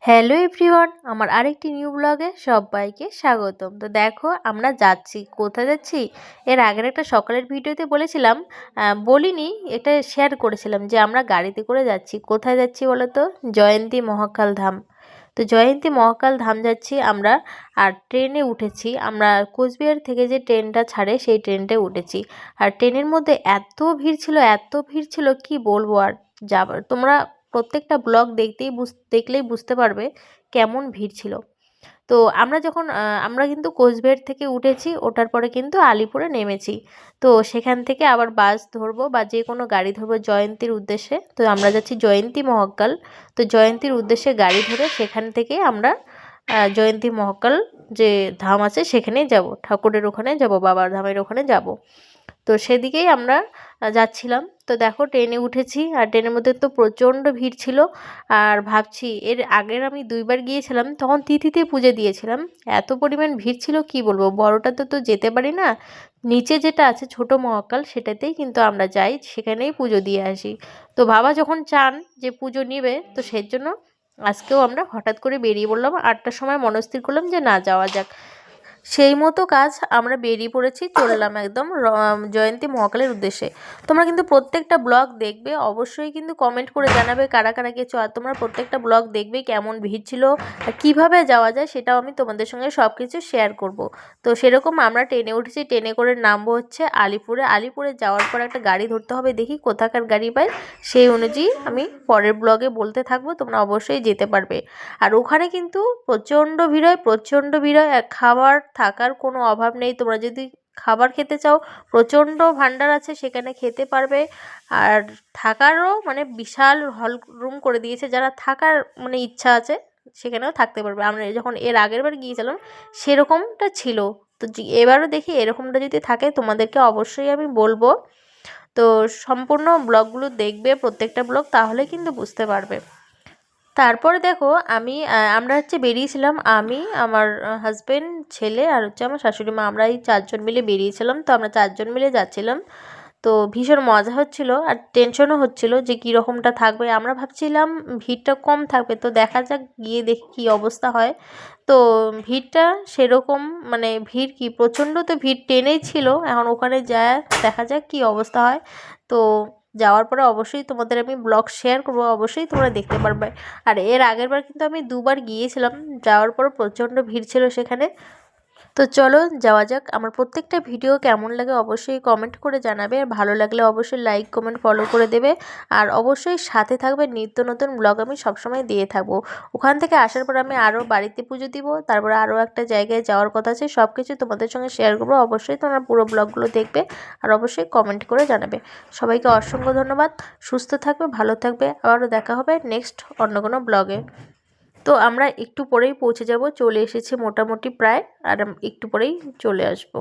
Hello everyone, আমার আরেকটি new ব্লগে সবাইকে স্বাগতম। তো দেখো আমরা যাচ্ছি, কোথায় যাচ্ছি এর আগের একটা সকালের ভিডিওতে বলেছিলাম, বলিনি, এটা শেয়ার করেছিলাম যে আমরা গাড়িতে করে যাচ্ছি। কোথায় যাচ্ছি বলো তো? জয়ন্তী মহাকাল ধাম। তো জয়ন্তী মহাকাল ধাম যাচ্ছি আমরা। আর ট্রেনে উঠেছি আমরা, কোচবিহার থেকে যে ট্রেনটা ছাড়ে সেই ট্রেনটায় উঠেছি। আর ট্রেনের মধ্যে এত ভিড় ছিল, এত ভিড় ছিল কি বলবো আর। যাবার তোমরা প্রত্যেকটা ব্লগ দেখলেই বুঝতে পারবে কেমন ভিড় ছিল। তো আমরা যখন আমরা কিন্তু কোচবিহার থেকে উঠেছি, ওঠার পরে কিন্তু আলিপুরে নেমেছি। তো সেখান থেকে আবার বাস ধরবো বা যে কোনো গাড়ি ধরবো জয়ন্তীর উদ্দেশ্যে। তো আমরা যাচ্ছি জয়ন্তী মহাকাল। তো জয়ন্তীর উদ্দেশ্যে গাড়ি ধরে সেখান থেকে আমরা জয়ন্তী মহাকাল যে ধাম আছে সেখানেই যাব, ঠাকুরের ওখানে যাব, বাবার ধামের ওখানে যাব। তো সেদিকেই আমরা যাচ্ছিলাম। তো দেখো ট্রেনে উঠেছি, আর ট্রেনের মধ্যে তো প্রচণ্ড ভিড় ছিল। আর ভাবছি এর আগের আমি 2বার গিয়েছিলাম, তখন তিথিতে পুজো দিয়েছিলাম। এত পরিমাণ ভিড় ছিল কি বলবো, বড়টাতে তো যেতে পারি না। নিচে যেটা আছে ছোট মহাকাল সেটাতেই কিন্তু আমরা যাই, সেখানেই পুজো দিয়ে আসি। তো বাবা যখন চান যে পুজো নিবে, তো সেই জন্য আজকেও আমরা হঠাৎ করে বেরিয়ে পড়লাম। 8টার সময় মনস্থির করলাম যে না, যাওয়া যাক। সেই মতো কাজ আমরা বেরিয়ে পড়েছি, চললাম একদম জয়ন্তী মহাকালের উদ্দেশ্যে। তোমরা কিন্তু প্রত্যেকটা ব্লগ দেখবে, অবশ্যই কিন্তু কমেন্ট করে জানাবে কারা কারা গেছো। আর তোমরা প্রত্যেকটা ব্লগ দেখবে কেমন ভিড় ছিল আর কীভাবে যাওয়া যায়, সেটাও আমি তোমাদের সঙ্গে সব কিছু শেয়ার করব। তো সেরকম আমরা ট্রেনে উঠেছি, ট্রেনে করে নামবো হচ্ছে আলিপুরে। আলিপুরে যাওয়ার পর একটা গাড়ি ধরতে হবে, দেখি কোথাকার গাড়ি পাই, সেই অনুযায়ী আমি পরের ব্লগে বলতে থাকবো, তোমরা অবশ্যই যেতে পারবে। আর ওখানে কিন্তু প্রচণ্ড ভিড় হয়, প্রচণ্ড ভিড় হয়। খাবার থাকার কোনো অভাব নেই, তোমরা যদি খাবার খেতে চাও প্রচণ্ড ভাণ্ডার আছে, সেখানে খেতে পারবে। আর থাকারও মানে বিশাল হল রুম করে দিয়েছে, যারা থাকার মানে ইচ্ছা আছে সেখানেও থাকতে পারবে। আমরা যখন এর আগের বার গিয়েছিলাম সেরকমটা ছিল। তো এবারও দেখি এরকমটা যদি থাকে তোমাদেরকে অবশ্যই আমি বলবো। তো সম্পূর্ণ ব্লগগুলো দেখবে, প্রত্যেকটা ব্লগ, তাহলে কিন্তু বুঝতে পারবে। তারপরে দেখো আমরা হচ্ছে বেরিয়েছিলাম, আমি, আমার হাজবেন্ড, ছেলে আর হচ্ছে আমার শাশুড়ি মা, আমরা এই 4জন মিলে বেরিয়েছিলাম। তো আমরা 4জন মিলে যাচ্ছিলাম। তো ভীষণ মজা হচ্ছিল আর টেনশনও হচ্ছিল যে কীরকমটা থাকবে। আমরা ভাবছিলাম ভিড়টা কম থাকবে, তো দেখা যাক, গিয়ে দেখি কী অবস্থা হয়। তো ভিড়টা সেরকম মানে ভিড় কি প্রচণ্ড, তো ভিড় টেনেই ছিল। এখন ওখানে যায় দেখা যাক কী অবস্থা হয়। তো যাওয়ার পরে অবশ্যই তোমাদের আমি ব্লগ শেয়ার করবো, অবশ্যই তোমরা দেখতে পারবে। আর এর আগের বার কিন্তু আমি 2বার গিয়েছিলাম, যাওয়ার পর প্রচণ্ড ভিড় ছিল সেখানে। তো চলো যাওয়া যাক। আমার প্রত্যেকটা ভিডিও কেমন লাগে অবশ্যই কমেন্ট করে জানাবে, আর ভালো লাগলে অবশ্যই লাইক কমেন্ট ফলো করে দেবে। আর অবশ্যই সাথে থাকবে, নিত্য নতুন ব্লগ আমি সবসময় দিয়ে থাকবো। ওখান থেকে আসার পর আমি আরও বাড়িতে পুজো দিব, তারপরে আরও একটা জায়গায় যাওয়ার কথা আছে, সব কিছু তোমাদের সঙ্গে শেয়ার করবো। অবশ্যই তোমরা পুরো ব্লগগুলো দেখবে আর অবশ্যই কমেন্ট করে জানাবে। সবাইকে অসংখ্য ধন্যবাদ। সুস্থ থাকবে, ভালো থাকবে, আবারও দেখা হবে নেক্সট অন্য কোনো ব্লগে। তো আমরা একটু পরেই পৌঁছে যাব, চলে এসেছি মোটামুটি প্রায়, আর একটু পরেই চলে আসব।